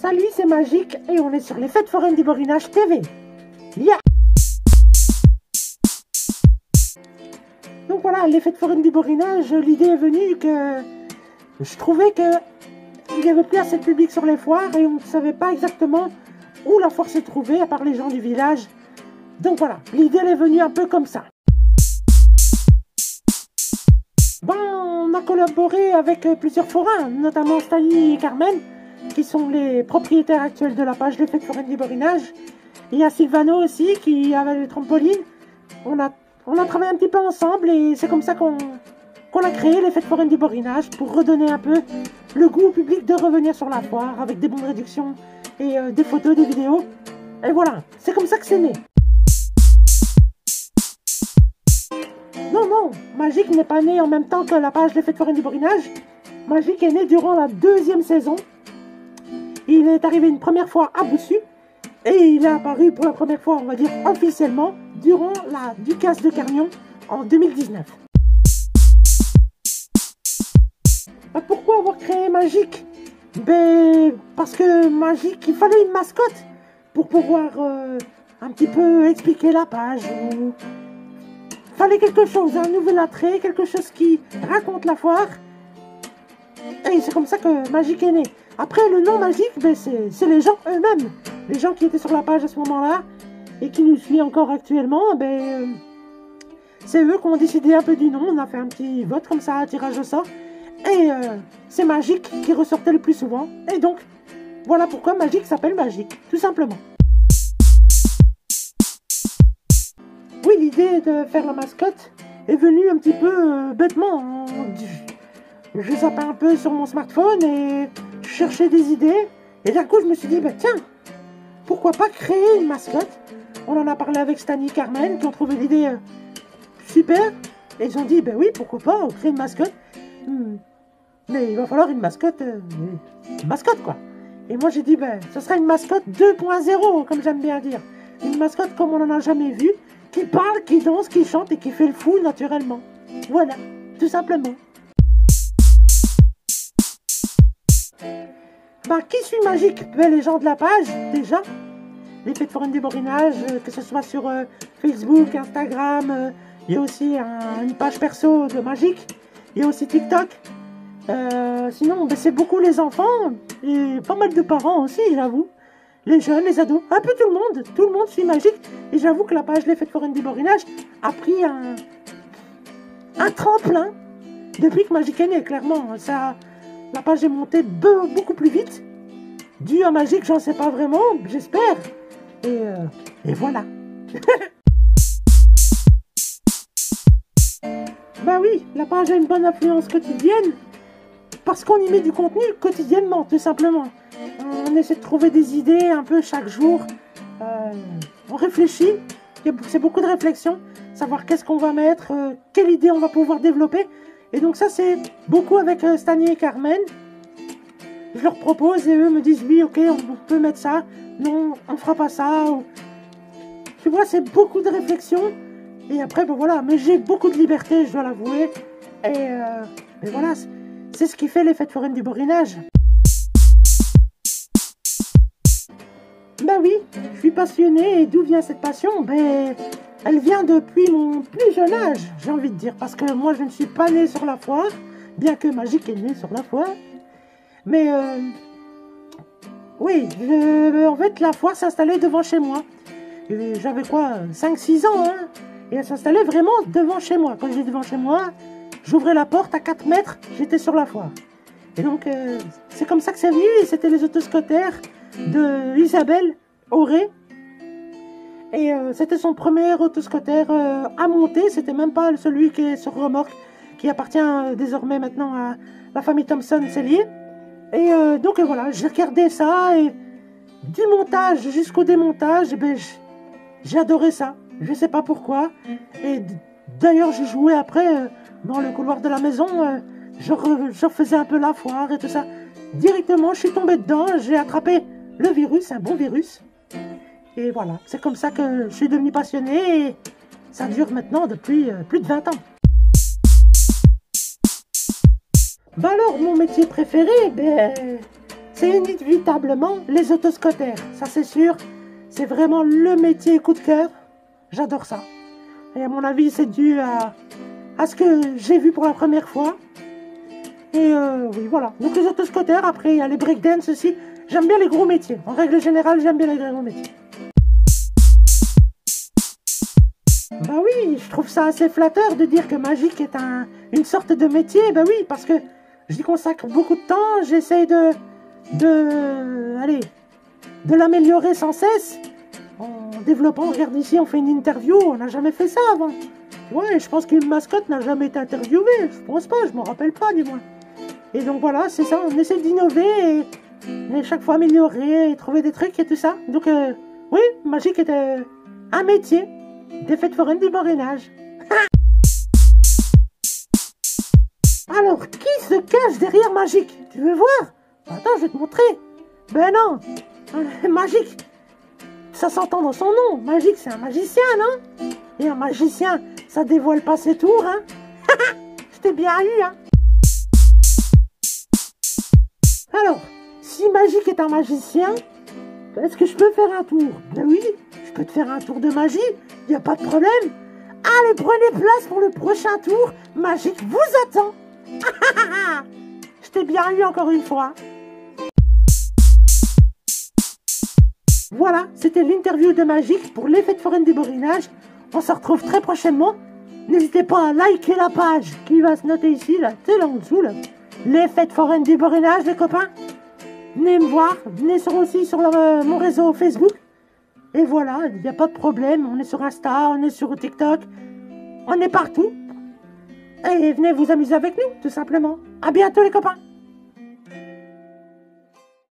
Salut, c'est Magique et on est sur les Fêtes foraines du Borinage TV. Yeah. Donc voilà, les Fêtes foraines du Borinage, l'idée est venue que je trouvais que il n'y avait plus assez de public sur les foires et on ne savait pas exactement où la foire se trouvait à part les gens du village. Donc voilà, l'idée est venue un peu comme ça. Bon, on a collaboré avec plusieurs forains, notamment Stani et Carmen, qui sont les propriétaires actuels de la page Les Fêtes foraines du Borinage. Il y a Sylvano aussi qui avait les trampolines. On a travaillé un petit peu ensemble et c'est comme ça qu'on a créé les Fêtes foraines du Borinage pour redonner un peu le goût au public de revenir sur la foire avec des bonnes réductions et des photos, des vidéos. Et voilà, c'est comme ça que c'est né. Non, Magique n'est pas né en même temps que la page Les Fêtes foraines du Borinage. Magique est né durant la 2e saison. Il est arrivé une première fois à Boussu et il est apparu pour la première fois, on va dire officiellement, durant la Ducasse de Carnion en 2019. Pourquoi avoir créé Magique? Parce que Magique, il fallait une mascotte pour pouvoir un petit peu expliquer la page. Fallait quelque chose, un nouvel attrait, quelque chose qui raconte la foire. Et c'est comme ça que Magique est né. Après, le nom Magique, c'est les gens eux-mêmes. Les gens qui étaient sur la page à ce moment-là et qui nous suivent encore actuellement, c'est eux qui ont décidé un peu du nom. On a fait un petit vote comme ça, un tirage au sort. Et c'est Magique qui ressortait le plus souvent. Et donc, voilà pourquoi Magique s'appelle Magique, tout simplement. Oui, l'idée de faire la mascotte est venue un petit peu bêtement. Je zappais un peu sur mon smartphone et je cherchais des idées. Et d'un coup, je me suis dit, tiens, pourquoi pas créer une mascotte? On en a parlé avec Stani et Carmen qui ont trouvé l'idée super. Et ils ont dit, oui, pourquoi pas, on crée une mascotte. Mais il va falloir une mascotte quoi. Et moi, j'ai dit, ce sera une mascotte 2.0, comme j'aime bien dire. Une mascotte comme on n'en a jamais vu, qui parle, qui danse, qui chante et qui fait le fou naturellement. Voilà, tout simplement. Qui suit Magique? Les gens de la page, déjà. Les Fêtes foraines du Borinage, que ce soit sur Facebook, Instagram. Il y a aussi une page perso de Magique. Il y a aussi TikTok. Sinon, c'est beaucoup les enfants et pas mal de parents aussi, j'avoue. Les jeunes, les ados, un peu tout le monde suit Magique. Et j'avoue que la page Les Fêtes foraines du Borinage a pris un tremplin depuis que Magique est né, clairement. La page est montée beaucoup plus vite. Dû à Magique, j'en sais pas vraiment, j'espère. Et voilà. Oui, la page a une bonne influence quotidienne. Parce qu'on y met du contenu quotidiennement, tout simplement. On essaie de trouver des idées un peu chaque jour. On réfléchit. C'est beaucoup de réflexion. Savoir qu'est-ce qu'on va mettre, quelle idée on va pouvoir développer. Et donc ça, c'est beaucoup avec Stani et Carmen. Je leur propose et eux me disent oui, ok, on peut mettre ça. Non, on fera pas ça. Tu vois, c'est beaucoup de réflexion. Et après, voilà. Mais j'ai beaucoup de liberté, je dois l'avouer. Et voilà, c'est ce qui fait les Fêtes foraines du Borinage. Oui, je suis passionné. Et d'où vient cette passion? Elle vient depuis mon plus jeune âge, j'ai envie de dire. Parce que moi, je ne suis pas né sur la foire, bien que Magique est né sur la foire. Mais, oui, en fait, la foire s'installait devant chez moi. J'avais 5-6 ans, hein. Et elle s'installait vraiment devant chez moi. Quand j'étais devant chez moi, j'ouvrais la porte, à 4 mètres, j'étais sur la foire. Et donc, c'est comme ça que c'est venu. Et c'était les autoscooters de Isabelle Auré. Et c'était son premier autoscooter à monter. C'était même pas celui qui est sur remorque, qui appartient désormais maintenant à la famille Thompson-Cellier. Et donc voilà, j'ai regardé ça et du montage jusqu'au démontage, j'ai adoré ça. Je sais pas pourquoi. Et d'ailleurs, j'ai joué après dans le couloir de la maison. Je refaisais un peu la foire et tout ça. Directement, je suis tombé dedans. J'ai attrapé le virus, un bon virus. Et voilà, c'est comme ça que je suis devenu passionné. Et ça dure maintenant depuis plus de 20 ans. Alors, mon métier préféré, c'est inévitablement les autoscotters. Ça, c'est sûr. C'est vraiment le métier coup de cœur. J'adore ça. Et à mon avis, c'est dû à ce que j'ai vu pour la première fois. Et oui, voilà. Donc les autoscotters, après, il y a les breakdance aussi. J'aime bien les gros métiers. En règle générale, j'aime bien les gros métiers. Bah oui, je trouve ça assez flatteur de dire que magique est une sorte de métier. Bah oui, parce que j'y consacre beaucoup de temps. J'essaye de l'améliorer sans cesse. En développant, regarde ici, on fait une interview. On n'a jamais fait ça avant. Ouais, je pense qu'une mascotte n'a jamais été interviewée. Je pense pas, je m'en rappelle pas du moins. Et donc voilà, c'est ça, on essaie d'innover et chaque fois améliorer et trouver des trucs et tout ça. Donc oui, magique est un métier des fêtes foraines du Moyen-Âge. Alors, qui se cache derrière Magique? Tu veux voir? Attends, je vais te montrer. Ben non, Magique, ça s'entend dans son nom. Magique, c'est un magicien, non? Et un magicien, ça dévoile pas ses tours, hein? Je t'ai bien eu, hein? Alors, si Magique est un magicien, est-ce que je peux faire un tour? Ben oui, je peux te faire un tour de magie, y a pas de problème. Allez, prenez place pour le prochain tour. Magique vous attend. Je t'ai bien eu encore une fois. Voilà, c'était l'interview de Magique pour les fêtes foraines du Borinage. On se retrouve très prochainement. N'hésitez pas à liker la page qui va se noter ici, là, c'est là en dessous, là. Les fêtes foraines du Borinage, les copains. Venez me voir, venez aussi sur mon réseau Facebook. Et voilà, il n'y a pas de problème. On est sur Insta, on est sur TikTok. On est partout. Et venez vous amuser avec nous, tout simplement. À bientôt, les copains.